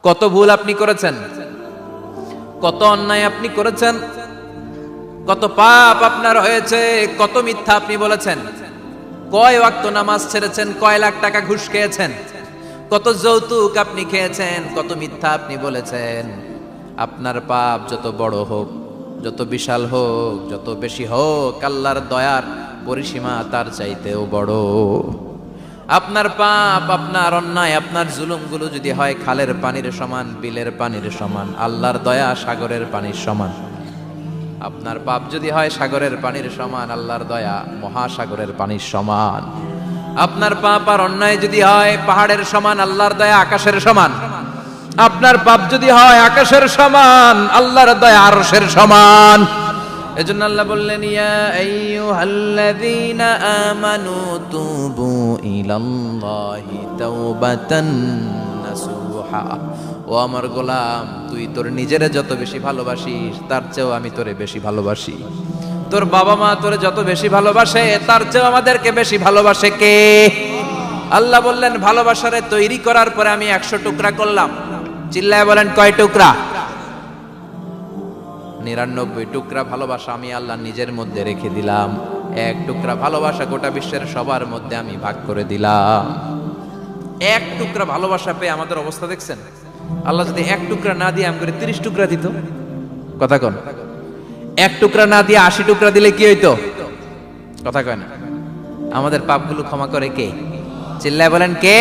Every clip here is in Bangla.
কত ভুল আপনি করেছেন, কত অন্যায় আপনি করেছেন, কত পাপ আপনার হয়েছে, কত মিথ্যা আপনি বলেছেন, কয় ওয়াক্ত নামাজ ছেড়েছেন, কয় লাখ টাকা ঘুষ খেয়েছেন, কত যৌতুক আপনি খেয়েছেন, কত মিথ্যা আপনি বলেছেন। আপনার পাপ যত বড় হোক, যত বিশাল হোক, যত বেশি হোক, আল্লাহর দয়ার পরিসীমা তার চাইতেও বড়। আপনার পাপ, আপনার অন্যায়, আপনার জুলুমগুলো যদি হয় খালের পানির সমান, বিলের পানির সমান, আল্লাহর দয়া সাগরের পানির সমান। আপনার পাপ যদি হয় সাগরের পানির সমান, আল্লাহর দয়া মহাসাগরের পানির সমান। আপনার পাপ আর অন্যায় যদি হয় পাহাড়ের সমান, আল্লাহর দয়া আকাশের সমান। আপনার পাপ যদি হয় আকাশের সমান, আল্লাহর দয়া আরশের সমান। এজন্য আল্লাহ বললেন, ইয়া আইয়ুহাল্লাযীনা আমানু তুবু ইলাল্লাহি তাওবাতান নাসুহা। ও আমার গোলাম, তুই তোর নিজেরে যত বেশি ভালোবাসিস তার চেয়েও আমি তোরে বেশি ভালোবাসি। তোর বাবা মা তোরে যত বেশি ভালোবাসে তার চেয়েও আমাদেরকে বেশি ভালোবাসে কে? আল্লাহ বললেন, ভালোবাসারে তৈরি করার পরে আমি 100 টুকরা করলাম। চিল্লায় বলেন, কয় টুকরা? 99 টুকরা ভালোবাসা আমি আল্লাহ নিজের মধ্যে রেখে দিলাম। 1 টুকরা ভালোবাসা গোটা বিশ্বের সবার মধ্যে আমি ভাগ করে দিলাম। 1 টুকরা ভালোবাসা পেয়ে আমাদের অবস্থা দেখছেন? আল্লাহ যদি 1 টুকরা না দিয়ে আমাকে 30 টুকরা দিত, কথা কন। 1 টুকরা না দিয়ে 80 টুকরা দিলে কি হইতো? কথা কয় না। আমাদের পাপগুলো ক্ষমা করে কে? চিল্লায় বলেন, কে?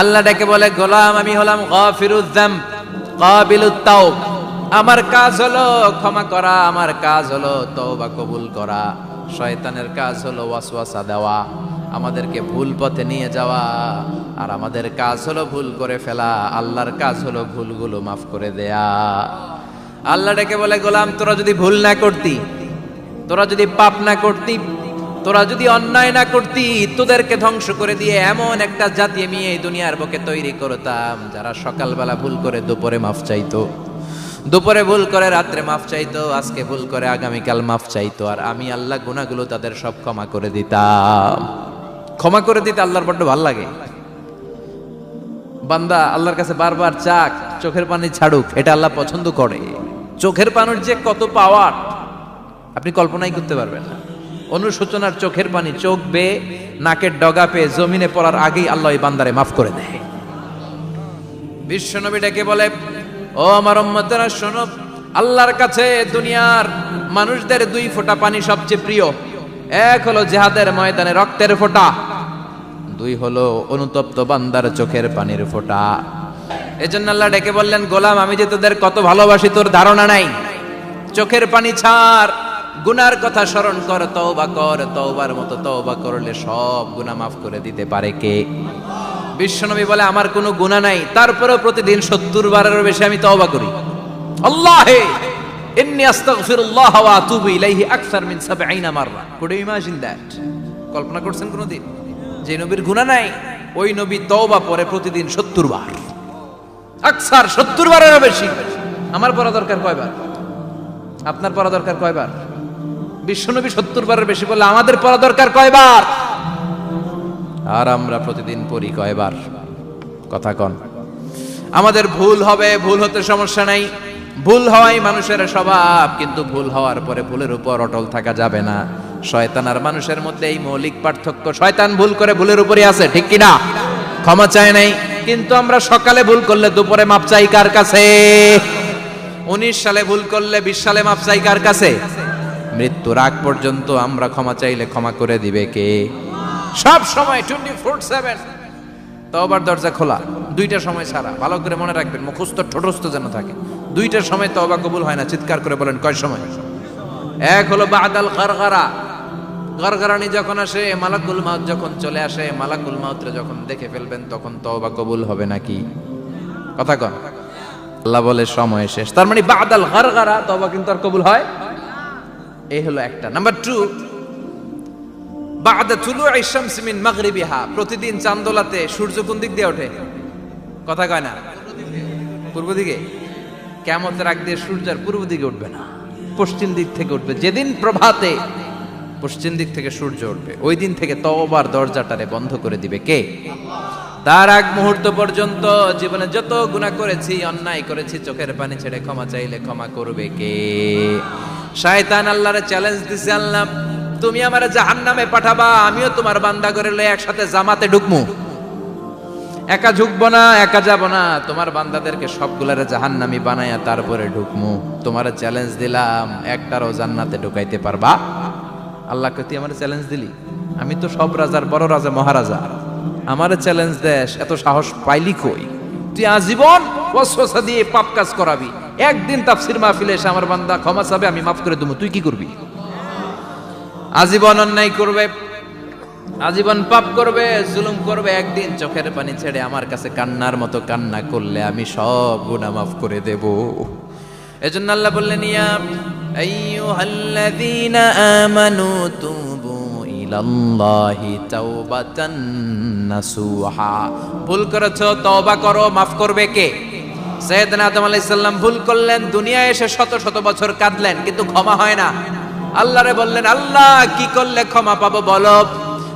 আল্লাহ ডেকে বলে, গোলাম আমি হলাম গাফিরুয যামব কাবিলুত তাওব। আমার কাজ হলো ক্ষমা করা, আমার কাজ হলো তওবা কবুল করা। শয়তানের কাজ হলো ওয়াসওয়াসা দেওয়া, আমাদেরকে ভুল পথে নিয়ে যাওয়া। আর আমাদের কাজ হলো ভুল করে ফেলা, আল্লাহর কাজ হলো ভুলগুলো মাফ করে দেয়া। আল্লাহ ডেকে বলে, গোলাম তোরা যদি ভুল না করতি, তোরা যদি পাপ না করতি, তোরা যদি অন্যায় না করতি, তোদেরকে ধ্বংস করে দিয়ে এমন একটা জাতি আমি এই দুনিয়ার বুকে তৈরি করতাম যারা সকালবেলা ভুল করে দুপুরে মাফ চাইতো, দুপুরে ভুল করে রাত্রে মাফ চাইতো, আজকে ভুল করে আগামীকাল মাফ চাইতো। আর আমি আল্লাহ গুনাহগুলো তাদের সব ক্ষমা করে দিতাম। ক্ষমা করে দিতে আল্লাহর বড্ড ভালো লাগে। বান্দা আল্লাহর কাছে বারবার চাক, চোখের পানি ছাড়ুক, এটা আল্লাহ পছন্দ করে। চোখের পানির যে কত পাওয়ার আপনি কল্পনাই করতে পারবেন না। অনুশোচনার চোখের পানি চোখ বেয়ে নাকের ডগা পেয়ে জমিনে পড়ার আগেই আল্লাহ এই বান্দারে মাফ করে দেয়। বিশ্বনবী ডেকে বলে, ও আমার উম্মতেরা শোনো, আল্লাহর কাছে দুনিয়ার মানুষদের 2 ফোঁটা পানি সবচেয়ে প্রিয়। 1 হলো জিহাদের ময়দানে রক্তের ফোঁটা, 2 হলো অনুতপ্ত বান্দার চোখের পানির ফোঁটা। এজন্য আল্লাহ ডেকে বললেন, গোলাম আমি যে তোদের কত ভালোবাসি তোর ধারণা নাই। চোখের পানি ছাড়, গুনার কথা স্মরণ কর, তওবা কর। তওবার মতো তওবা করলে সব গুনাহ মাফ করে দিতে পারে কে? বিশ্বনবী বলে, আমার কোনো গুনাহ নাই, তারপরেও প্রতিদিন 70 বারেরও বেশি আমি তওবা করি। আল্লাহে ইন্নী আস্তাগফিরুল্লাহ ওয়া আতুবু ইলাইহি আকসার মিন 70 মাররা। Could you imagine that? কল্পনা করছেন কোনদিন যে নবীর গুনাহ নাই, ওই নবী তওবা পড়ে প্রতিদিন 70 বার, আকসার 70 বারেরও বেশি। আমার পড়া দরকার কয়বার? আপনার পড়া দরকার কয়বার? বিশ্বনবী 70 বারের বেশি বললে আমাদের পড়া দরকার কয়বার? আর আমরা প্রতিদিন পড়ি কয়বার? কথা কন। আমাদের ভুল হবে, ভুল হতে সমস্যা নাই, ভুল হওয়াই মানুষের স্বভাব। কিন্তু ভুল হওয়ার পরে ভুলের উপর অটল থাকা যাবে না। শয়তান আর মানুষের মধ্যে এই মৌলিক পার্থক্য। শয়তান ভুল করে ভুলের উপরই আছে, ঠিক কিনা? ক্ষমা চায় নাই। কিন্তু আমরা সকালে ভুল করলে দুপুরে মাপ চাই কার কাছে? 19 সালে ভুল করলে 20 সালে মাপ চাই কার কাছে? মৃত্যুর আগ পর্যন্ত আমরা ক্ষমা চাইলে ক্ষমা করে দিবে কে? সব সময় 24/7 তওবার দরজা খোলা, 2টা সময় ছাড়া। ভালো করে মনে রাখবেন, মুখস্থ ঠোঁটস্থ যেন থাকে। 2টার সময় তওবা কবুল হয় না। চিৎকার করে বলেন, কয় সময়? 1 হলো বাদাল গারগারা, গারগারানি যখন আসে, মালাকুল মাউত যখন চলে আসে, মালাকুল মাউতরে যখন দেখে ফেলবেন তখন তওবা কবুল হবে নাকি? কথা কন। আল্লাহ বলে সময় শেষ, তার মানে বাদাল গারগারা তওবা কিন্তু আর কবুল হয়। এই হলো একটা। নাম্বার 2, বাদা তুলুই শামস মিন মাগরিবিহা। প্রতিদিন চাঁদোলাতে সূর্য কোন দিক দিয়ে ওঠে? কথা কয় না? পূর্ব দিকে। কিয়ামতের আগ দিয়ে সূর্য আর পূর্ব দিকে উঠবে না, পশ্চিম দিক থেকে উঠবে। যেদিন প্রভাতে পশ্চিম দিক থেকে সূর্য উঠবে, ওই দিন থেকে তওবার দরজাটারে বন্ধ করে দিবে কে? তার আগ মুহূর্ত পর্যন্ত জীবনে যত গুনাহ করেছি, অন্যায় করেছি, চোখের পানি ছেড়ে ক্ষমা চাইলে ক্ষমা করবে কে? শয়তান আল্লাহরে চ্যালেঞ্জ দিছে, আল্লাহ তুমি আমারে জাহান্নামে পাঠাবা, আমিও তোমার বান্দা করে লয়ে একসাথে জামাতে ঢুকমু। একা ঢুকবো না, একা যাব না, তোমার বান্দাদেরকে সবগুলারে জাহান্নামী বানায়া তারপরে ঢুকমু। তোমারে চ্যালেঞ্জ দিলাম, একটারও জান্নাতে ঢুকাইতে পারবা? আল্লাহকে তুই আমার চ্যালেঞ্জ দিলি? আমি তো সব রাজার বড় রাজা, মহারাজা, আমারে চ্যালেঞ্জ দেশ, এত সাহস পাইলি কই? তুই আজীবন ওয়াসওয়াসা দিয়ে পাপ কাজ করাবি, একদিন তাফসীর মাহফিলে এসে আমার বান্দা ক্ষমা চাবে, আমি মাফ করে দেবো, তুই কি করবি? আজীবন অন্যায় করবে, আজীবন পাপ করবে, জুলুম করবে, একদিন চোখের পানি ছেড়ে আমার কাছে কান্নার মতো কান্না করলে আমি সব গুনাহ মাফ করে দেব। এজন্য আল্লাহ বললেন, ইয়া আইয়ুহাল্লাযীনা আমানু তুবু ইলাল্লাহি তাওবাতান নাসুহা। ভুল করেছো, তওবা করো, মাফ করবে কে? সাইয়েদনা আদম আলাইহিস সালাম ভুল করলেন, দুনিয়ায় এসে শত শত বছর কাঁদলেন, কিন্তু ক্ষমা হয় না। আল্লাহরে বললেন, আল্লাহ কি করলে ক্ষমা পাবো বলো?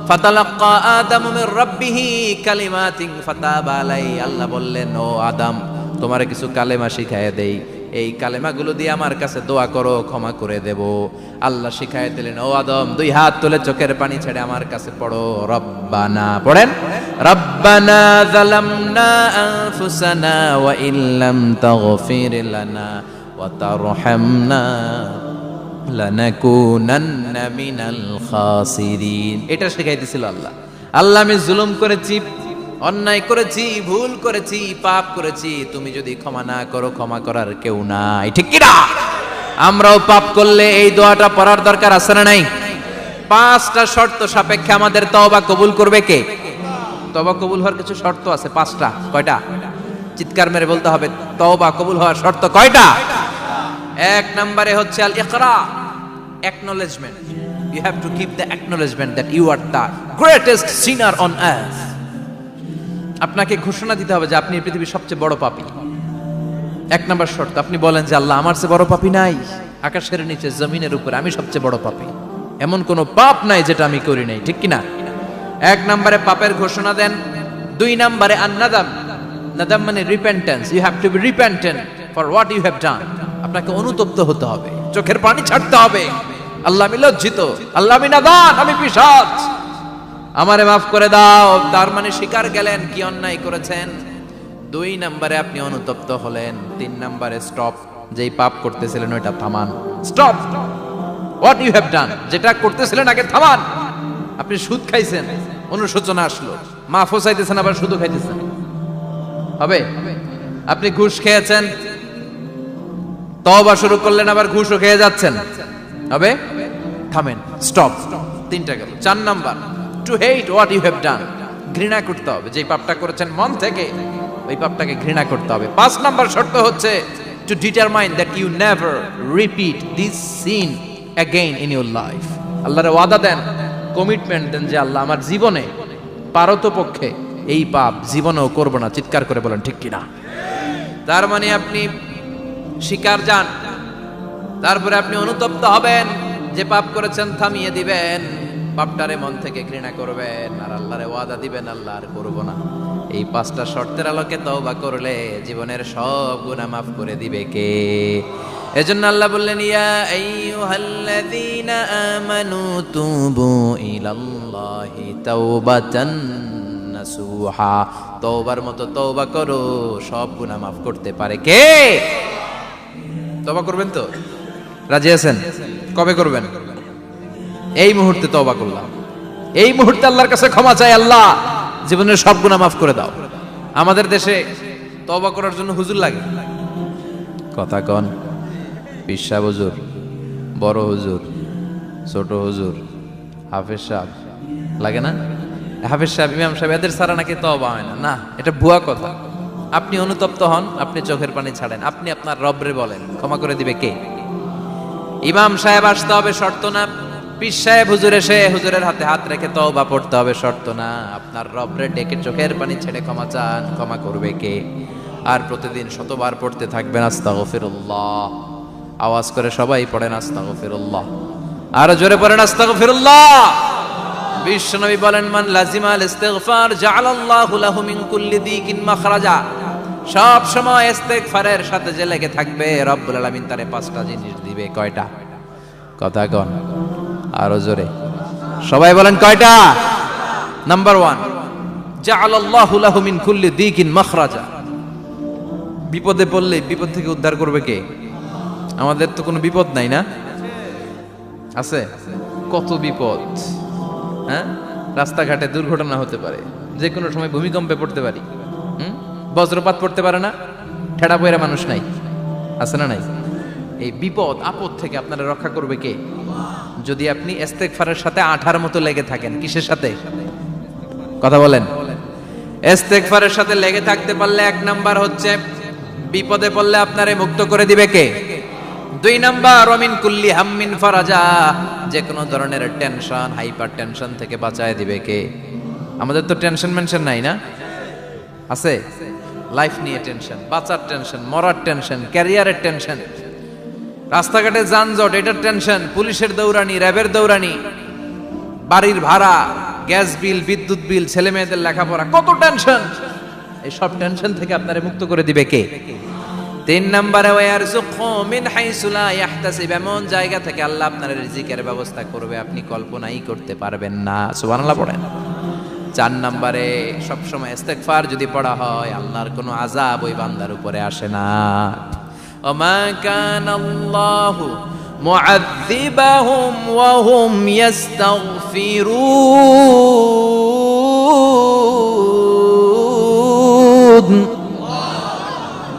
ফাতালাক্কা আদামু মির রাব্বিহি কালিমাতিন ফাতাবা আলাইহি। আল্লাহ বললেন, ও আদম, তোমারে কিছু কালেমা শিখায় দেই, এই কালেমাগুলো দিয়ে আমার কাছে দোয়া করো, ক্ষমা করে দেব। আল্লাহ শিখায় দিলেন, ও আদম, দুই হাত তুলে চোখের পানি ছেড়ে আমার কাছে পড়ো, রব্বানা, পড়েন, রব্বানা যালামনা আনফুসানা ওয়া ইল্লাম তাগফির লানা ওয়া তারহামনা লানাকুনান্না মিনাল খাসিরিন। এটা শিখাই দিয়েছিল আল্লাহ। আল্লাহ, আমি জুলুম করেছি, অন্যায় করেছি, ভুল করেছি, পাপ করেছি, তুমি যদি ক্ষমা না করো, ক্ষমা করার কেউ নাই, ঠিক কি না? আমরাও পাপ করলে এই দোয়াটা পড়ার দরকার আছে না নাই? 5টা শর্ত সাপেক্ষে আমাদের তওবা কবুল করবে কে? তওবা কবুল হওয়ার কিছু শর্ত আছে 5টা। কয়টা? চিৎকার মেরে বলতে হবে, তওবা কবুল হওয়ার শর্ত কয়টা? 1 নম্বরে হচ্ছে আল ইকরা, acknowledgement. You have to give the acknowledgement that you are the greatest sinner on earth. আপনাকে ঘোষণা দিতে হবে যে আপনি পৃথিবীর সবচেয়ে বড় পাপী। 1 নম্বর শর্ত, আপনি বলেন যে আল্লাহ, আমার চেয়ে বড় পাপী নাই, আকাশের নিচে জমিনের উপরে আমি সবচেয়ে বড় পাপী, এমন কোনো পাপ নাই যেটা আমি করি নাই, ঠিক কিনা? 1 নম্বরে পাপের ঘোষণা দেন। 2 নম্বরে আন-নাদাম, নাদাম মানে repentance. You have to be repentant for what you have done. আপনাকে অনুতপ্ত হতে হবে, চোখের পানি ছাড়তে হবে। আল্লাহ, আমি লজ্জিত, আল্লাহ আমি নাদান, আমি পিশাচ, আমারে মাফ করে দাও। তার মানে স্বীকার গেলেন কি অন্যায় করেছেন। 2 নম্বরে আপনি অনুতপ্ত হলেন। 3 নম্বরে স্টপ, যেই পাপ করতেছিলেন ওইটা থামান। Stop what you have done, যেটা করতেছিলেন আগে থামান। আপনি সুদ খাইছেন, অনুশোচনা আসলো, মাফও চাইতেছেন, আবার সুদও খাইতেছেন, হবে? আপনি ঘুষ খেয়েছেন, তওবা শুরু করলেন, আবার ঘুষও খেয়ে যাচ্ছেন, হবে? থামেন, স্টপ। 3টা গেল। 4 number, to hate what you have done, ঘৃণা করতে হবে, যে পাপটা করেছেন মন থেকে ওই পাপটাকে ঘৃণা করতে হবে। 5 নাম্বার শর্ত হচ্ছে to determine that you never repeat this sin again in your life. আল্লাহর ওয়াদা দেন, কমিটমেন্ট দেন যে আল্লাহ, আমার জীবনে পারতপক্ষে এই পাপ জীবনেও করব না। চিৎকার করে বলেন ঠিক কিনা? তার মানে আপনি শিকার যান, তারপরে আপনি অনুতপ্ত হবেন, যে পাপ করেছেন থামিয়ে দিবেন, পাপটারে মন থেকে ঘৃণা করবেন, আর আল্লাহরে ওয়াদা দিবেন, আল্লাহ আর করব না। এই 5টা শর্তের আলোকে তওবা করলে জীবনের সব গুনাহ মাফ করে দিবে কে? এজন্য আল্লাহ বললেন, ইয়া আইয়ুহাল্লাযীনা আমানু তুবু ইলাল্লাহি তাওবাতান নাসুহা। তওবার মতো তওবা করো, সব গুনাহ মাফ করতে পারে কে? তওবা করবেন তো? রাজি আছেন? কবে করবেন? এই মুহূর্তে তওবা করলাম, এই মুহূর্তে আল্লাহর কাছে ক্ষমা চাই, আল্লাহ জীবনের সব গুনাহ মাফ করে দাও। আমাদের দেশে তওবা করার জন্য হুজুর লাগে, কথা কন, পীর সাহেব হুজুর, বড় হুজুর, ছোট হুজুর, হাফেজ সাহেব লাগে না? হাফেজ সাহেব, ইমাম সাহেব, এদের ছাড়া নাকি তওবা হয় না। না, এটা ভুয়া কথা। আপনি অনুতপ্ত হন, আপনি চোখের পানি ছাড়েন, আপনি আপনার রবরে বলেন, ক্ষমা করে দিবে কে? ইমাম সাহেব আসতে হবে শর্ত না, পীর সাহেব হুজুর এসে হুজুরের হাতে হাত রেখে তওবা পড়তে হবে শর্ত না। আপনার রবরে ডেকে চোখের পানি ছেড়ে ক্ষমা চান, ক্ষমা করবে কে? আর প্রতিদিন শতবার পড়তে থাকবেন আস্তাগফিরুল্লাহ। আওয়াজ করে সবাই পড়েন আস্তাগফিরুল্লাহ, আর জোরে পড়েন আস্তাগফিরুল্লাহ। বিশ্বনবী বলেন, মান লাজিমাল ইস্তিগফার জাআলাল্লাহু লাহু মিন কুল্লি দিকিন মাখরাজা। সব সময় ইস্তিগফারের সাথে যে লেগে থাকবে, রব্বুল আলামিন তারে 5টা জিনিস দিবে। কয়টা? কথা কন আরো জোরে, সবাই বলেন কয়টা? নাম্বার 1, জাআলাল্লাহু লাহু মিন কুল্লি দিকিন মাখরাজা। বিপদে পড়লে বিপদ থেকে উদ্ধার করবে কে? আমাদের তো কোনো বিপদ নাই না? আছে? কত বিপদ, হ্যাঁ? রাস্তাঘাটে দুর্ঘটনা হতে পারে, যে কোনো সময় ভূমিকম্পে পড়তে পারি, বজ্রপাত পড়তে পারে না, ঠেড়া পয়রা মানুষ নাই, আছে না নাই? এই বিপদ আপদ থেকে আপনারা রক্ষা করবে কে? যদি আপনি ইস্তেগফারের সাথে আঠার মতো লেগে থাকেন। কিসের সাথে? কথা বলেন। ইস্তেগফারের সাথে লেগে থাকতে পারলে 1 নাম্বার হচ্ছে বিপদে পড়লে আপনারে মুক্ত করে দিবে কে? 2 নাম্বার ওয়ামিন কুল্লি হাম্মিন ফারাজা, যে কোনো ধরনের টেনশন, হাইপার টেনশন থেকে বাঁচায় দিবে কে? আমাদের তো টেনশন মেনশন নাই না? আছে? লাইফ নিয়ে টেনশন, বাঁচার টেনশন, মরার টেনশন, ক্যারিয়ারের টেনশন, রাস্তাঘাটে যানজট এটার টেনশন, পুলিশের দৌড়ানি, র্যাবের দৌড়ানি, বাড়ির ভাড়া, গ্যাস বিল, বিদ্যুৎ বিল, ছেলে মেয়েদের লেখাপড়া, কত টেনশন। এই সব টেনশন থেকে আপনারে মুক্ত করে দিবে কে? 3 নম্বরে ওয়ারযুকহু মিন হাইসু লা ইয়াহতাসিব, এমন জায়গা থেকে আল্লাহ আপনার রিজিকের ব্যবস্থা করবে আপনি কল্পনাই করতে পারবেন না। সুবহানাল্লাহ পড়েন। 4 নম্বরে সবসময় ইস্তেগফার যদি পড়া হয়, আল্লাহর কোনো আযাব ওই বান্দার উপরে আসে না। ওমা কানাল্লাহু মুআযযিবাহুম ওয়া হুম ইস্তাগফিরুন।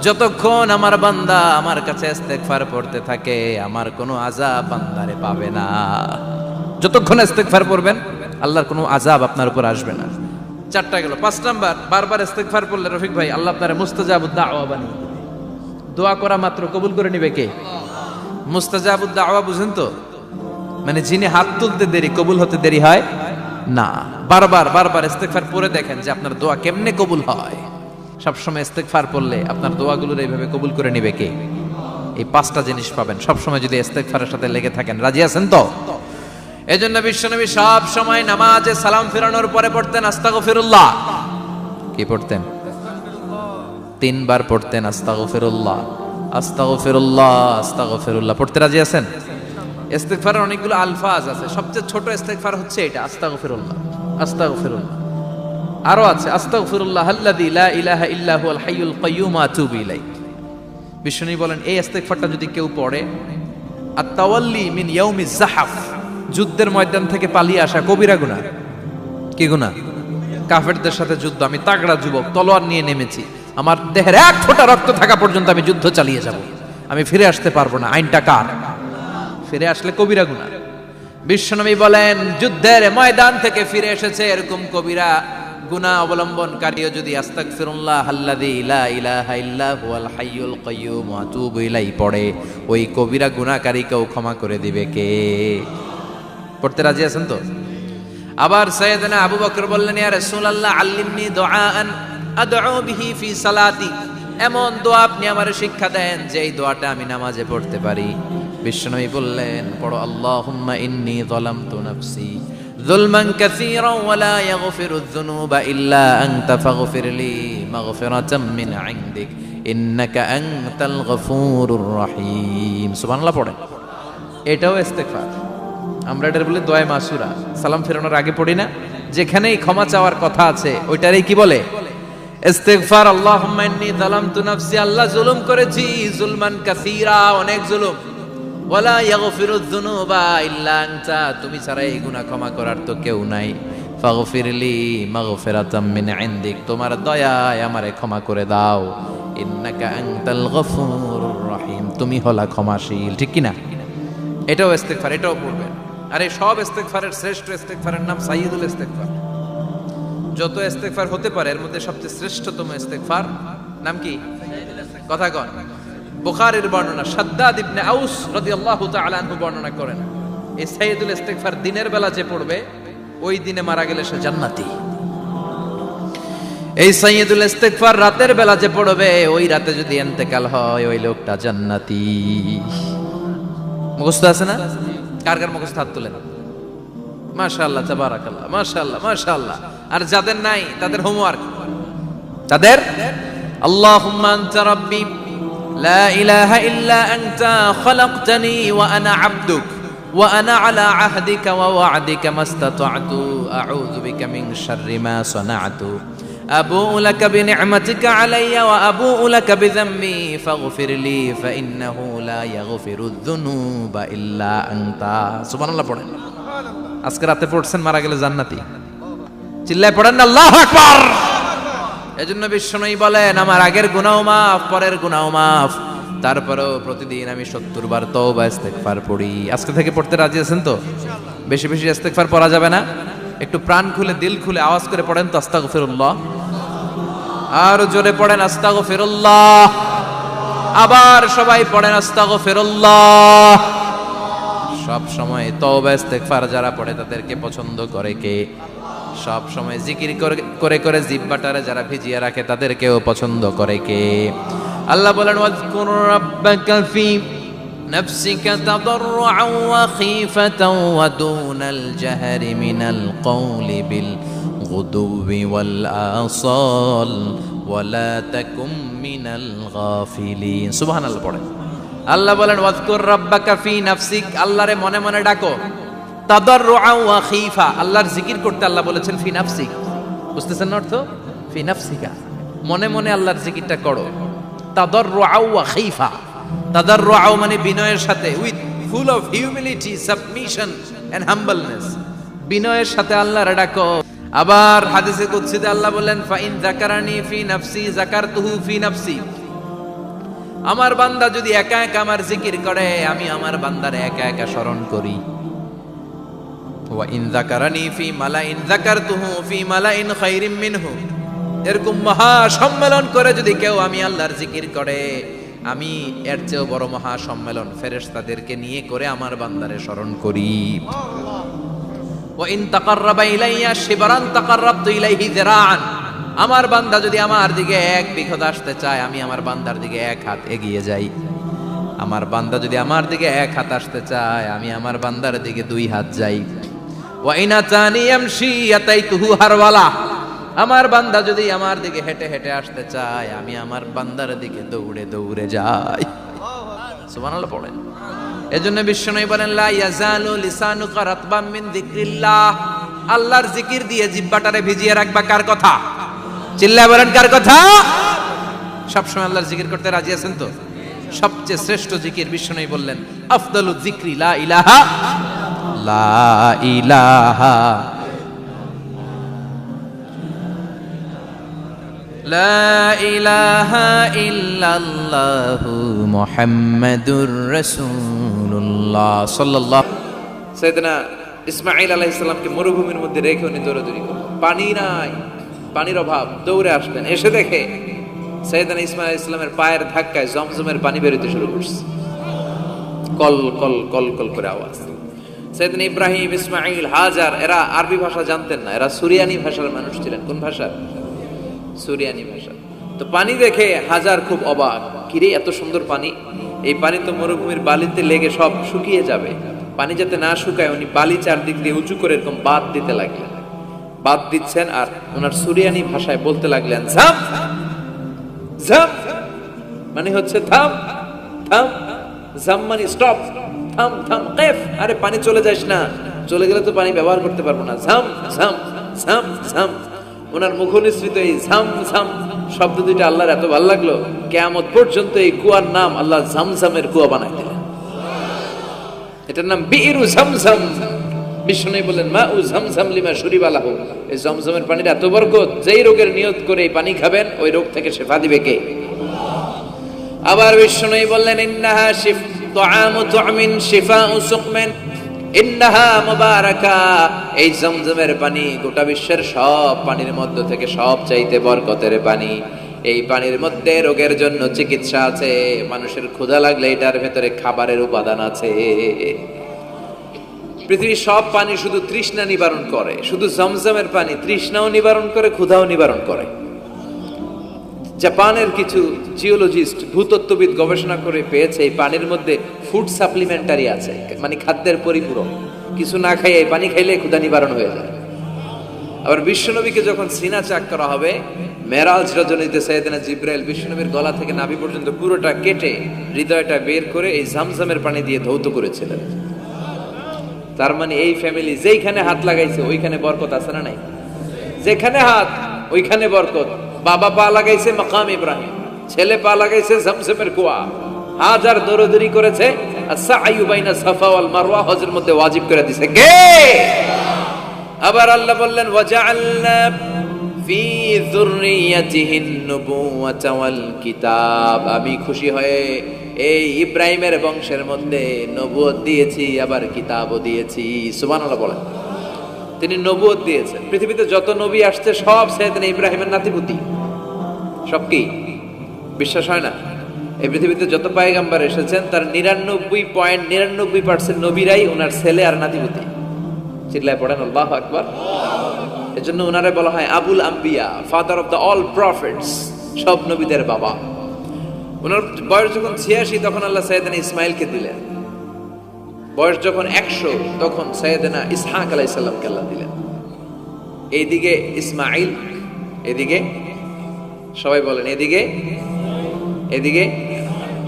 যতক্ষণ আমার বান্দা আমার কাছে ইস্তেগফার পড়তে থাকে, আমার কোনো আযাব বান্দারে পাবে না। যতক্ষণ ইস্তেগফার পড়বেন, আল্লাহর কোনো আযাব আপনার উপর আসবে না। 4টা গেল। 5 নাম্বার, বারবার ইস্তেগফার পড়লে রফিক ভাই আল্লাহ আপনারে মুস্তাজাবুদ দাওয়া বানিয়ে দিবে। দোয়া করা মাত্র কবুল করে নিবে কে? মুস্তাজাবুদ দাওয়া বুঝেন তো? মানে যিনি হাত তুলতে দেরি, কবুল হতে দেরি হয় না। বারবার ইস্তেগফার পড়ে দেখেন যে আপনার দোয়া কেমনে কবুল হয়। সবসময় ইস্তেগফার পড়লে আপনার দোয়াগুলোর এইভাবে কবুল করে নিবে কে? এই 5টা জিনিস পাবেন সবসময় যদি ইস্তেগফারের সাথে লেগে থাকেন। রাজি আছেন তো? এজন্য বিশ্বনবী সব সময় নামাজে সালাম ফেরানোর পরে পড়তেন আস্তাগফিরুল্লাহ। কি পড়তেন? 3 বার পড়তেন আস্তাগফিরুল্লাহ, আস্তাগফিরুল্লাহ, আস্তাগফিরুল্লাহ। পড়তে রাজি আছেন? ইস্তেগফারের অনেকগুলো আলফাজ আছে, সবচেয়ে ছোট ইস্তেগফার হচ্ছে এটা, আস্তাগফিরুল্লাহ, আস্তাগফিরুল্লাহ। আরো আছে আস্তাগফিরুল্লাহ আল্লাযী লা ইলাহা ইল্লা হুয়াল হাইয়ুল কাইয়্যুম ওয়া আতুবু ইলাইহি। বিশ্বনবী বলেন এই ইস্তেগফারটা যদি কেউ পড়ে, আত-তাওয়াল্লি মিন ইয়াউমিজ যাহাফ, যুদ্ধের ময়দান থেকে পালিয়ে আসা কবিরা গুনাহ। কি গুনাহ? কাফেরদের সাথে যুদ্ধ, আমি তাগড়া যুবক, তলোয়ার নিয়ে নেমেছি, আমার দেহের 1 ফোঁটা রক্ত থাকা পর্যন্ত আমি যুদ্ধ চালিয়ে যাব, আমি ফিরে আসতে পারবো না। আইনটা কার? ফিরে আসলে কবিরা গুনাহ। বিশ্বনবী বলেন যুদ্ধের ময়দান থেকে ফিরে এসেছে এরকম কবিরা গুনাহ অবলম্বনকারীও যদি আস্তাগফিরুল্লাহ আল্লাযী লা ইলাহা ইল্লা হুয়াল হাইয়ুল কাইয়্যুম ওয়া আতুবু ইলাইহি পড়ে, ওই কবিরা গুনাহকারীকেও ক্ষমা করে দিবে কে? পড়তে রাজি আছেন তো? আবার সাইয়েদনা আবু বকর বললেন, ইয়া রাসূলুল্লাহ আল্লিমনি দুআআন আদউ বিহি ফি সালাতি, এমন দোয়া আপনি আমারে শিক্ষা দেন যে এই দোয়াটা আমি নামাজে পড়তে পারি। বিশ্বনবী বললেন পড়ো, আল্লাহুম্মা ইন্নী যালামতু নাফসি যুলমান কাসীরান ওয়া লা ইয়াগফিরুয যুনুবা ইল্লা আনতা ফাগফিরলি মাগফিরাতাম মিন ইনদিক ইন্নাকা আনতাল গফুরুর রহিম। সুবহানাল্লাহ পড়েন। এটাও ইস্তেগফার। আমরা এটার বলে দোয়া মাসুরা, সালাম ফেরানোর আগে পড়ি না? যেখানেই ক্ষমা চাওয়ার কথা আছে ওইটারই কি বলে? ইস্তেগফার। আল্লাহুম্মা ইন্নী যালামতু নাফসি, আল্লাহ জুলুম করেছি, যুলমান কাসীরা, অনেক জুলুম, ওয়ালা ইয়াগফিরুয যুনুবা ইল্লা আনতা, তুমি ছাড়া এই গুনাহ ক্ষমা করার তো কেউ নাই। ফাগফিরলি মাগফিরাতাম মিন ইনদিক, তোমার দয়ায় আমারে ক্ষমা করে দাও। ইন্নাকা আনতাল গফুরুর রহিম, তুমি হলা ক্ষমাশীল। ঠিক কি না? এটাও ইস্তেগফার, এটাও পড়বেন। আর এই সব ইস্তেগফারের শ্রেষ্ঠ ইস্তেগফারের নাম সাইয়্যিদুল ইস্তেগফার। যত ইস্তেগফার হতে পারে এর মধ্যে সবচেয়ে শ্রেষ্ঠতম ইস্তেগফার নাম কি? কথা কন। বুখারীর বর্ণনা, শাদ্দাদ ইবনে আউস রাদিয়াল্লাহু তাআলা আনহু বর্ণনা করেন, এই সাইয়্যিদুল ইস্তেগফার দিনের বেলা যে পড়বে ওই দিনে মারা গেলে সে জান্নাতি। এই সাইয়্যিদুল ইস্তেগফার রাতের বেলা যে পড়বে ওই রাতে যদি ইন্তেকাল হয় ওই লোকটা জান্নাতি। মুখস্থ আছে না? কার কার মুখস্থ হাত তুলেন। মাশাআল্লাহ, তাবারাকাল্লাহ, মাশাআল্লাহ, মাশাআল্লাহ। আর যাদের নাই তাদের হোমওয়ার্ক, তাদের আল্লাহুম্মা আনতা রাব্বি লা ইলাহা ইল্লা আনতা খালাকতানি ওয়া আনা আবদুক ওয়া আনা আলা আহদিকা ওয়া ওয়া'দিকা মাস্তাতা'তু আউযু বিকা মিন শাররি মা সানা'তু আবুউ লাকা বিনি'মাতিকা আলাইয়া ওয়া আবুউ লাকা বিযামবি ফাগফিরলি ফাইন্নাহু লা ইয়াগফিরুয যুনুবা ইল্লা আনতা। সুবহানাল্লাহ পড়েন। আজকে রাতে পড়ছেন, মারা গেলে জান্নাতি। চিল্লায় পড়েন না আল্লাহু আকবার। এজন্য বিশ্বনবী বলেন, আমার আগের গুনাহ মাফ, পরের গুনাহ মাফ, তারপরেও প্রতিদিন আমি 70 বার তওবা ইস্তেগফার পড়ি। আজকে থেকে পড়তে রাজি আছেন তো? বেশি বেশি ইস্তেগফার পড়া যাবে না? একটু প্রাণ খুলে, দিল খুলে আওয়াজ করে পড়েন তো আস্তাগফিরুল্লাহ। আর জোরে পড়েন আস্তাগফিরুল্লাহ। আবার সবাই পড়েন আস্তাগফিরুল্লাহ। সব সময় তওবা ইস্তেগফার যারা পড়ে তাদেরকে পছন্দ করে কে? সব সময় জিকির করে করে জিহ্বাটারে যারা ভিজিয়ে রাখে তাদেরকেও পছন্দ করে কে? আল্লাহ বলেন, ওয়াজকুর রাব্বাকা ফি নাফসিকা তাদাররুআন ওয়া খীফাতান ওয়া দুনাল জাহরি মিনাল কওলি বিল গুদুবি ওয়াল আসাল ওয়া লা তাকুম মিনাল গাফিলিন। সুবহানাল্লাহ পড়েন। আল্লাহ বলেন, ওয়াজকুর রাব্বাকা ফি নাফসিক, আল্লাহরে মনে মনে ডাকো। তাদাররুআন ওয়া খীফা, আল্লাহর জিকির করতে আল্লাহ বলেছেন ফি নাফসিক। বুঝতেছেন না অর্থ? ফি নাফসিকা, মনে মনে আল্লাহর জিকিরটা করো। তাদাররুআন ওয়া খীফা, তাদাররুআন মানে বিনয়ের সাথে, with full of humility, submission and humbleness, বিনয়ের সাথে আল্লাহরে ডাকো। আবার হাদিসে কুদসিতে আল্লাহ বলেন, ফাইন যাকারানি ফি নাফসি যাকারতুহু ফি নাফসি, আমার বান্দা যদি একা একা আমার জিকির করে, আমি আমার বান্দারে একা একা স্মরণ করি। ওয়া ইন যাকারানি ফি মালাইন যাকারতুহু ফি মালাইন খায়রিম মিনহু, এরকম মহা সম্মেলন করে যদি কেউ আমি আল্লাহর জিকির করে, আমি এর চেয়েও বড় মহা সম্মেলন ফেরেশতাদেরকে নিয়ে করে আমার বান্দারে স্মরণ করি। ওয়া ইন তাকাররাবা ইলাইয়া শিবরান তাকাররাবতু ইলাইহি যিরাআন, আমার বান্দা যদি আমার দিকে এক বিঘত আসতে চায়, আমি আমার বান্দার দিকে এক হাত এগিয়ে যাই। আমার বান্দা যদি আমার দিকে এক হাত আসতে চায়, আমি আমার বান্দার দিকে 2 হাত যাই। ওয়া ইন আতানি ইয়ামশি আতাইতুহু হারওয়ালা, আমার বান্দা যদি আমার দিকে হেঁটে হেঁটে আসতে চায়, আমি আমার বান্দার দিকে দৌড়ে দৌড়ে যাই। সুবহানাল্লাহ পড়েন। এজন্য বিশ্বনবী বলেন, লা ইয়াজালু লিসানুকা রাতবাম মিন যিকরিল্লাহ, আল্লাহর জিকির দিয়ে জিহ্বাটারে ভিজিয়ে রাখবা। কার কথা? চিল্লায় বলেন কার কথা? সবসময় আল্লাহর জিকির করতে রাজি আছেন তো? সবচেয়ে শ্রেষ্ঠ জিকির বিশ্বনবী বললেন, আফদালু যিকরি লা ইলাহা লা ইলাহা লা ইলাহা ইল্লাল্লাহু মুহাম্মাদুর রাসূলুল্লাহ সাল্লাল্লাহু। সাইয়েদনা ইসমাঈল আলাইহিস সালামকে মরুভূমির মধ্যে রেখে উনি দৌড়াদৌড়ি করলেন, পানি নাই, পানির অভাব, দৌড়ে আসলেন। এসে দেখে সাইয়েদনা ইসমাঈল আলাইহিস সালামের পায়ের ধাক্কায় জমজমের পানি বের হতে শুরু করছে, কল কল কল কল করে আওয়াজ। সাইয়েদনা ইব্রাহিম, ইসমাঈল, হাজার, এরা আরবি ভাষা জানতেন না, এরা সুরিয়ানি ভাষার মানুষ ছিলেন। কোন ভাষা? সুরিয়ানি ভাষা। তো পানি দেখে হাজার খুব অবাক, কিরে এত সুন্দর পানি, এই পানি তো মরুভূমির বালিতে লেগে সব শুকিয়ে যাবে। পানি যাতে না শুকায় উনি বালি চারদিক দিয়ে উঁচু করে এরকম বাঁধ দিতে লাগলেন। বাঁধ দিচ্ছেন আর ওনার সুরিয়ানি ভাষায় বলতে লাগলেন, ঝাম ঝাম মানে হচ্ছে থাম থাম, ঝাম মানে স্টপ, থাম থাম, কেফ আরে পানি চলে যাস না, চলে গেলে তো পানি ব্যবহার করতে পারবো না, ঝাম ঝাম ঝাম ঝাম। ওনার মুখনিসৃত এই ঝাম ঝাম শব্দ দুইটা আল্লাহর এত ভালো লাগলো, কিয়ামত পর্যন্ত এই কুয়ার নাম আল্লাহ ঝামঝামের কুয়া বানাই দিলেন। এটার নাম বিইরু ঝামঝাম। বিষ্ণু বলেন, মা উ ঝামঝাম লিমা শুরিবা লাহু, এই জমজমের পানির এত বরকত, যেই রোগের নিয়ত করে এই পানি খাবেন ওই রোগ থেকে শিফা দিবে কে? আবার বিষ্ণু বললেন, ইন্নাহা তুআমু তুমিন শিফাউ সুকমিন ইন্নাহা মুবারাকা, এই জমজমের পানি গোটা বিশ্বের সব পানির মধ্য থেকে সব চাইতে বরকতের পানি। এই পানির মধ্যে রোগের জন্য চিকিৎসা আছে, মানুষের ক্ষুধা লাগলে এটার ভেতরে খাবারের উপাদান আছে। পৃথিবীর সব পানি শুধু তৃষ্ণা নিবারণ করে, শুধু জমজমের পানি তৃষ্ণাও নিবারণ করে, ক্ষুধাও নিবারণ করে। জাপানের কিছু জিওলজিস্ট, ভূতত্ত্ববিদ গবেষণা করে পেয়েছে এই পানির মধ্যে ফুড সাপ্লিমেন্টারি আছে, মানে খাদ্যের পরিপূরক কিছু না খাইয়ে পানি খাইলে ক্ষুধা নিবারণ হয়ে যায়। আবার বিশ্বনবীকে যখন সিনা চাক করা হবে, মেরাজ রজনীতে সাইয়েদনা জিবরাইল বিশ্বনবীর গলা থেকে নাভি পর্যন্ত পুরোটা কেটে হৃদয়টা বের করে এই জামজামের পানি দিয়ে ধৌত করেছিলেন। তার মানে এই ফ্যামিলি যেইখানে হাত লাগাইছে ওইখানে বরকত আছে না নাই? যেখানে হাত ওইখানে বরকত। বাবা পা লাগাইছে মাকাম ইব্রাহিম, ছেলে পা লাগাইছে জামজামের কুয়া, হাজার দৌড়দৌড়ি করেছে আস-সা'য়ু বাইনা সাফা ওয়াল মারওয়া হজের মধ্যে ওয়াজিব করে দিয়েছে কে? আবার আল্লাহ বললেন ওয়াজআলনা ফি যুররিয়াতিহিন নুবুওয়াতা ওয়াল কিতাব, আমি খুশি হয়ে এই ইব্রাহিমের বংশের মধ্যে নবুয়ত দিয়েছি, আবার কিতাবও দিয়েছি। সুবহানাল্লাহ বলেন। তিনি নবুয়ত দিয়েছেন। পৃথিবীতে যত নবী আসছে সব সাইয়েদনা ইব্রাহিমের নাতিপুতি। সব কি বিশ্বাস হয় না? এই পৃথিবীতে যত পয়গম্বর এসেছেন তার 99.99% নবীরাই ওনার ছেলে আর নাতিপুতি। চিল্লায় পড়েন আল্লাহু আকবার। এজন্য ওনারে বলা হয় আবুল আম্বিয়া, father of the all prophets, সব নবীদের বাবা। ওনার বয়স যখন 86 তখন আল্লাহ সাইয়েদনা ইসমাইলকে দিলেন। বয়স যখন 100 তখন সাইয়েদনা ইসহাক আলাইহিস সালামকে আল্লাহ দিলেন। এইদিকে ইসমাইল, এদিকে সবাই বলেন এদিকে, এদিকে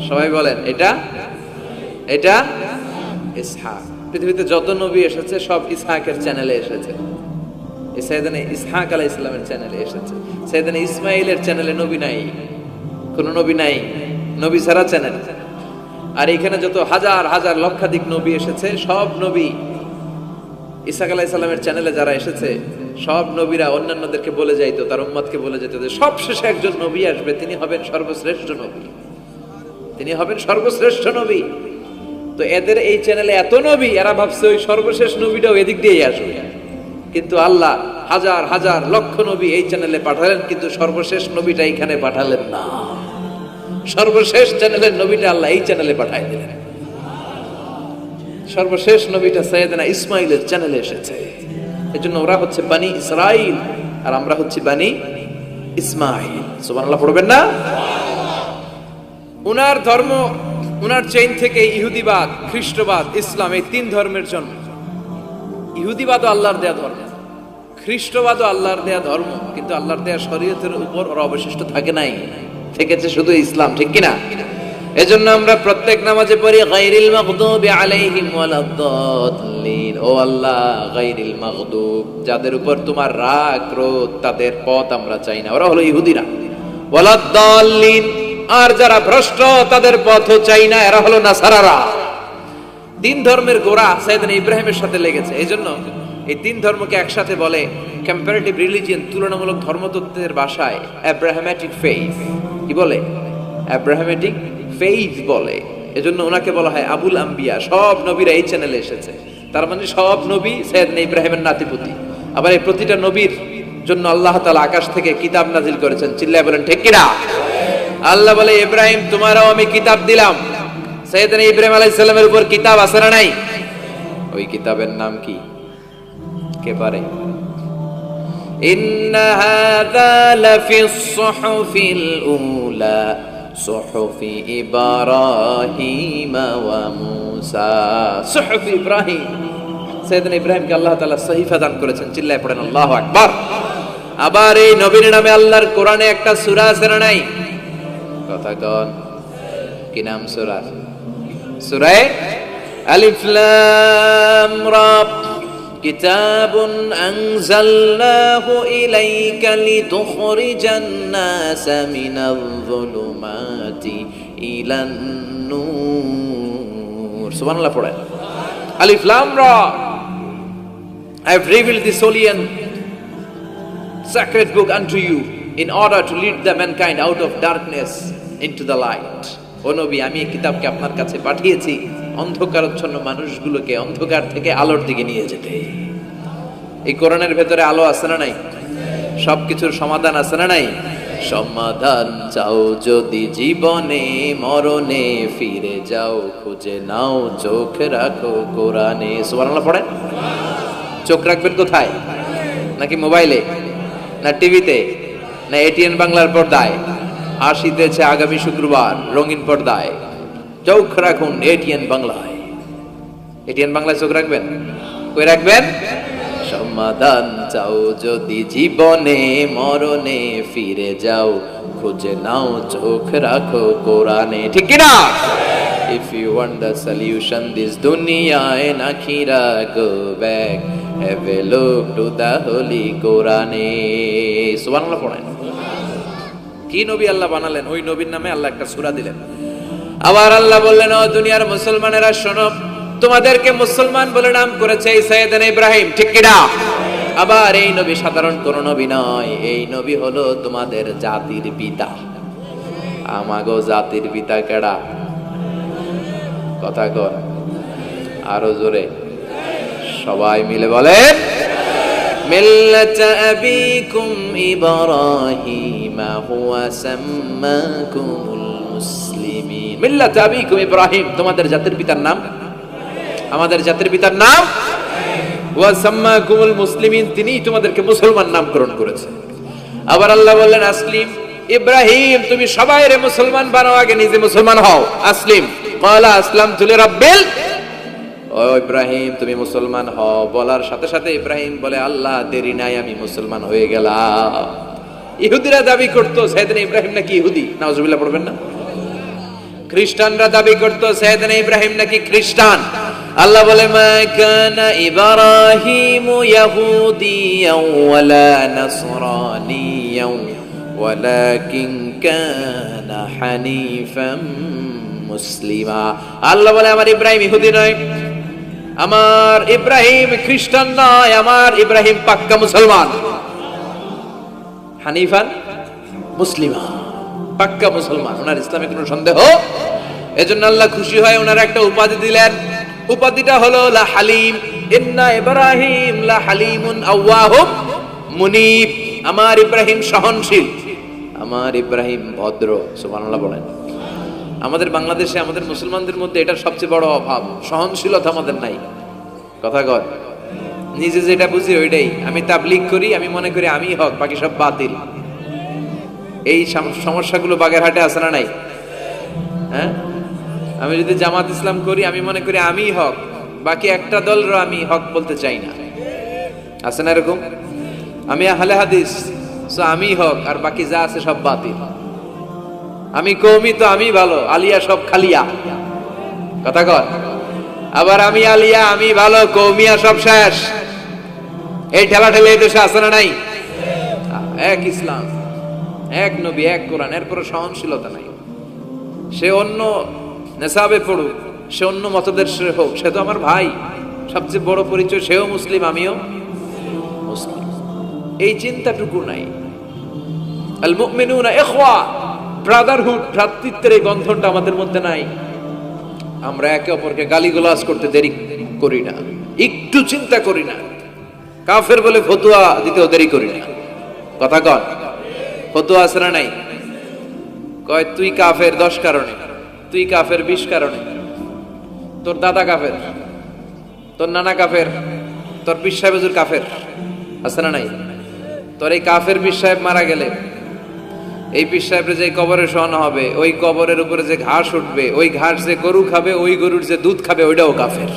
সবাই বলেন এটা এটা ইসহাক। পৃথিবীতে যত নবী এসেছে সব ইসহাকের চ্যানেলে এসেছে। এই সাইয়েদনা ইসহাক আলাইহিস সালামের চ্যানেলে এসেছে। সাইয়েদনা ইসমাইলের চ্যানেলে নবী নাই, কোন নবী নাই, নবী ছাড়া চ্যানেল। আর এখানে যত হাজার হাজার লক্ষাধিক নবী এসেছে সব নবী ইসহাক আলাইহিস সালামের চ্যানেলে যারা এসেছে সব নবীরা অন্যান্যদেরকে বলে যাইতো, তার উম্মতকে বলে যেত যে সবশেষে একজন নবী আসবে, তিনি হবেন সর্বশ্রেষ্ঠ নবী, তিনি হবেন সর্বশ্রেষ্ঠ নবী। তো এদের এই চ্যানেলে এত নবী, এরা ভাবছে ওই সর্বশেষ নবীটাও এদিক দিয়েই আসবে। কিন্তু আল্লাহ হাজার হাজার লক্ষ নবী এই চ্যানেলে পাঠালেন, কিন্তু সর্বশেষ নবীটা এখানে পাঠালেন না। সর্বশেষ চ্যানেলের নবীটা আল্লাহ এই চ্যানেলে পাঠাই দিলেন। সর্বশেষ নবীটা সাইয়েদনা ইসমাইলের চ্যানেলে এসেছে। এজন্য ওরা হচ্ছে বানি ইসরাইল আর আমরা হচ্ছি বানি ইসমাইল। সুবহানাল্লাহ পড়বেন না? উনার ধর্ম, উনার চেইন থেকে ইহুদিবাদ, খ্রিস্টবাদ, ইসলাম, এই তিন ধর্মের জন্ম। ইহুদিবাদও আল্লাহর দেয়া ধর্ম, খ্রিস্টবাদও আল্লাহর দেয়া ধর্ম, কিন্তু আল্লাহর দেয়া শরীয়তের উপর ওরা অবশিষ্ট থাকে নাই, থেকেছে শুধু ইসলাম। ঠিক কিনা? এজন্য আমরা প্রত্যেক নামাজে পড়ি গায়রিল মাগদুবি আলাইহিম ওয়ালাদ-দাল্লিন। ও আল্লাহ, গায়রিল মাগদুব, যাদের উপর তোমার রাগ ক্রোধ, তাদের পথ আমরা চাই না, ওরা হলো ইহুদিরা। ওয়ালাদ-দাল্লিন, আর যারা ভ্রষ্ট তাদের পথও চাই না, এরা হলো নাসারারা। তিন ধর্মের গোড়া সাইয়েদনা ইব্রাহিমের সাথে লেগেছে। এজন্য এই তিন ধর্মকে একসাথে বলে কম্পারেটিভ রিলিজিয়ন, তুলনামূলক ধর্মতত্ত্বের ভাষায় অ্যাব্রাহামেটিক ফেইথ। কি বলে? অ্যাব্রাহামেটিক ফেইথ বলে। এজন্য ওনাকে বলা হয় আবুল আম্বিয়া। সব নবীরা এই চ্যানেলে এসেছে, তার মানে সব নবী সাইয়েদনা ইব্রাহিমের নাতিপুতি। আবার এই প্রতিটা নবীর জন্য আল্লাহ তাআলা আকাশ থেকে কিতাব নাজিল করেছেন। চিল্লায় বলেন ঠিক কিনা? আল্লাহ বলে ইব্রাহিম তোমারও আমি কিতাব দিলাম। সাইয়েদনা ইব্রাহিম আলাইহিস সালামের উপর কিতাব আছে না নাই? ওই কিতাবের নাম কি? কে পারে? ইন্না হাযা লাফিস সুহুফিল উলা সুহুফি ইব্রাহিম ওয়া মূসা। সুহুফি ইব্রাহিম, সাইয়েদনা ইব্রাহিমকে আল্লাহ তাআলা সহিফা দান করেছেন। চিল্লায় পড়েন আল্লাহু আকবার। আবার এই নবীর নামে আল্লাহর কোরআনে একটা সূরা আছে না নাই? কথা কন, কি নাম সূরা? সূরা আলিফ লাম রা। কিতাবুন আনজালনাহু ইলাইকা লিতুখরিজান নাসা মিনাল যুলুমাতি ইলান নূর। সুবহানাল্লাহ পড়েন। আলিফ লাম রা। I have revealed this holy and sacred book unto you in order to lead the mankind out of darkness into the light. ও নবী, আমি এই কিতাবকে আপনার কাছে পাঠিয়েছি অন্ধকারাচ্ছন্ন মানুষগুলোকে অন্ধকার থেকে আলোর দিকে নিয়ে যেতে। এই কোরআনের ভেতরে আলো আছে না নাই? সবকিছুর সমাধান আছে না নাই? সমাধান চাও যদি জীবনে মরণে, ফিরে যাও খুঁজে নাও, চোখ রাখো কোরআনে। সুবহানাল্লাহ পড়েন। চোখ রাখবেন কোথায়? নাকি মোবাইলে, না টিভিতে, না এটিএন বাংলার পর্দায়? আসিতেছে আগামী শুক্রবার রঙিন পর্দায়, চোখ রাখুন এটিএন বাংলায়। এটিএন বাংলায় চোখ রাখবেন। কই রাখবেন? সমাধান চাও যদি জীবনে মরণে ফিরে যাও, খুঁজে নাও চোখ রাখো কোরআনে, ঠিক কি না? If you want the solution this dunya and akhira, go back, have a look to the holy Quran. সুবহানাল্লাহ পড়েন। কি নবী আল্লাহ বানালেন, ওই নবীর নামে আল্লাহ একটা সূরা দিলেন। আবার আল্লাহ বললেন, ও দুনিয়ার মুসলমানেরা শোনো, তোমাদেরকে মুসলমান বলে নাম করেছে সাইয়েদনা ইব্রাহিম, ঠিক কি না? আবার এই নবী সাধারণ কোন নবী নয়, এই নবী হলো তোমাদের জাতির পিতা। আমাগো জাতির পিতা কেডা? কথা কর আরো জোরে, সবাই মিলে বলেন, মিল্লাত আবিকুম ইব্রাহিম হুয়া সাম্মাকুমুল মুসলিমিন। মিল্লাত আবিকুম ইব্রাহিম, তোমাদের জাতির পিতার নাম, আমাদের জাতির পিতার নাম ওয়া সাম্মাকুমুল মুসলিমিন, তিনিই তোমাদেরকে মুসলমান নামকরণ করেছে। আবার আল্লাহ বললেন, আসলিম ইব্রাহিম, তুমি সবাইরে মুসলমান বানাও, আগে নিজে মুসলমান হও। আসলিম ক্বালা আসলামতু লিরাব্বিল, ও ইব্রাহিম তুমি মুসলমান হও বলার সাথে সাথে ইব্রাহিম বলে, আল্লাহ দেরি নাই, আমি মুসলমান হয়ে গেলাম। ইহুদিরা দাবি করতো সাইয়েদনা ইব্রাহিম নাকি ইহুদি, নাউজুবিল্লাহ পড়বেন না? খ্রিস্টানরা দাবি করতো সাইয়েদনা ইব্রাহিম নাকি খ্রিস্টান। আল্লাহ বলে, মা কানা ইব্রাহিম ইয়াহুদিয়াও ওয়ালা নাসরানিয়াও ওয়ালাকিন কানা হানিফাম মুসলিমা। আল্লাহ বলে, আমার ইব্রাহিম ইহুদি নয়, আমার ইব্রাহিম খ্রিস্টান নয়, আমার ইব্রাহিম পাক্কা মুসলমান। হানিফান মুসলিমা, পাক্কা মুসলমান, ওনার ইসলামে কোনো সন্দেহ। এজন্য আল্লাহ খুশি হয়, ওনার একটা উপাধি দিলেন, উপাধিটা হলো লা হালিম। ইন্না ইব্রাহিম লা হালিমুন আওয়াহুম মুনিব, আমার ইব্রাহিম সহনশীল, আমার ইব্রাহিম ভদ্র। সুবহানাল্লাহ বলেন। আমাদের বাংলাদেশে আমাদের মুসলমানদের মধ্যে এটার সবচেয়ে বড় অভাব, সহনশীলতা আমাদের নাই। কথা কয়, নিজে যেটা বুঝি ওইটাই। আমি তাবলীগ করি, আমি মনে করি আমি হক, বাকি সব বাতিল। এই সমস্যাগুলো বাগেরহাটে আছে না নাই? হ্যাঁ, আমি যদি জামাত ইসলাম করি, আমি মনে করি আমি হক, বাকি একটা দলরও আমি হক বলতে চাই না। আছে না এরকম? আমি আহলে হাদিস, সো আমি হক, আর বাকি যা আছে সব বাতিল। আমি কওমি, তো আমি ভালো, আলিয়া সব খালিয়া। কথা কর। আবার আমি আলিয়া, আমি ভালো, কওমিয়া সব শেষ। এই ঠেলা ঠেলে এই দেশে আছে না নাই? এক ইসলাম, এক নবী, এক কোরআন, এরপরে সহনশীলতা নাই। সে অন্য নেশাবে পড়ুক, সে অন্য মতদর্শের হোক, সে তো আমার ভাই। সবচেয়ে বড় পরিচয়, সেও মুসলিম, আমিও মুসলিম। এই চিন্তাটুকু নাই। আল মুমিনুনা ইখওয়া, ব্রাদারহুড, ভ্রাতৃত্বের এই গন্ধনটা আমাদের মধ্যে নাই। আমরা একে অপরকে গালিগালাজ করতে দেরি করি না, একটু চিন্তা করি না। কাফের বলে ফতোয়া দিতেও দেরি করি না। কথা কন, ফতোয়া আছে না নাই? কয় তুই কাফের 10 কারণে, তুই কাফের 20 কারণে, তোর দাদা কাফের, তোর নানা কাফের, তোর পীর সাহেব হুজুর কাফের, আছে না নাই? তোর এই কাফের পীর সাহেব মারা গেলে, এই পীর সাহেবের যে কবরে শোয়ানো হবে, ওই কবরের উপরে যে ঘাস উঠবে, ওই ঘাস যে গরু খাবে, ওই গরুর যে দুধ খাবে, ওইটাও কাফের।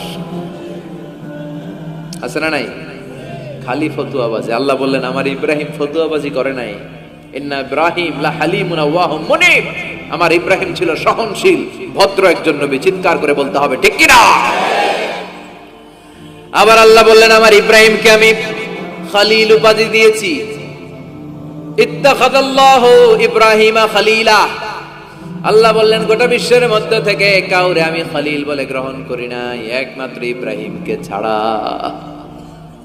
আছে না নাই? খালি ফতুয়াবাজি। আল্লাহ বললেন, আমার ইব্রাহিম ফতুয়াবাজি করে নাই। ইন্না ইব্রাহিম লা হালিমুন আওয়াহুম মুনিব, আমার ইব্রাহিম ছিল সহনশীল, ভদ্র একজন নবী। চিৎকার করে বলতে হবে, ঠিক কি না? আবার আল্লাহ বললেন, আমার ইব্রাহিমকে আমি খলিল উপাধি দিয়েছি। ইত্তাখাযাল্লাহু ইব্রাহিমা খলিলা, আল্লাহ বললেন গোটা বিশ্বের মধ্যে থেকে কাউরে আমি খলিল বলে গ্রহণ করি নাই, একমাত্র ইব্রাহিমকে ছাড়া।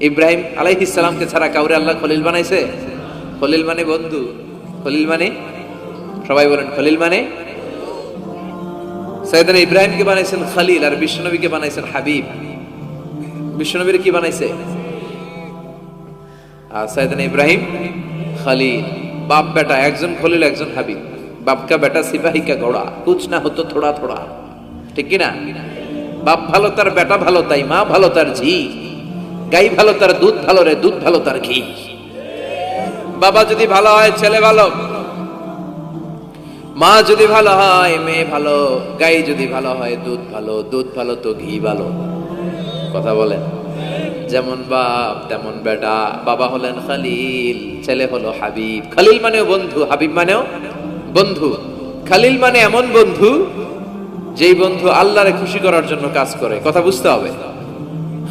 ইব্রাহিম আলাইহিস সালামকে ছাড়া কাউরে আল্লাহ খলিল বানাইছে? খলিল মানে বন্ধু, খলিল মানে, সবাই বলেন খলিল মানে। সাইয়েদনা ইব্রাহিমকে বানাইছেন খলিল, আর বিশ্বনবীকে বানাইছেন হাবিব। বিশ্বনবীর কি বানাইছে? আর সাইয়েদনা ইব্রাহিম খলিল। বাপ বেটা, একজন খলিল একজন হাবিব। বাপ কা বেটা সিপাহী কা ঘোড়া, কুছ না হতো থোড়া থোড়া, ঠিক কি না? বাপ ভালো তার বেটা ভালো, তাই মা ভালো তার ঝি, গাই ভালো তার দুধ ভালো রে, দুধ ভালো তার ঘি। বাবা যদি ভালো হয় ছেলে ভালো, মা যদি ভালো হয় মেয়ে ভালো, গাই যদি ভালো হয় দুধ ভালো, দুধ ভালো তো ঘি ভালো। কথা বলেন। যেমন বাপ তেমন বেটা। বাবা হলেন খালিল, ছেলে হলো হাবিব। খালিল মানেও বন্ধু, হাবিব মানেও বন্ধু। খালিল মানে এমন বন্ধু যেই বন্ধু আল্লাহরে খুশি করার জন্য কাজ করে। কথা বুঝতে হবে।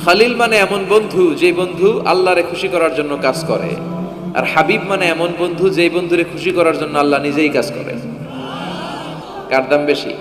খালিল মানে এমন বন্ধু যেই বন্ধু আল্লাহরে খুশি করার জন্য কাজ করে। আর হাবিব মানে এমন বন্ধু যেই বন্ধুরে খুশি করার জন্য আল্লাহ নিজেই কাজ করে। কার দাম বেশি?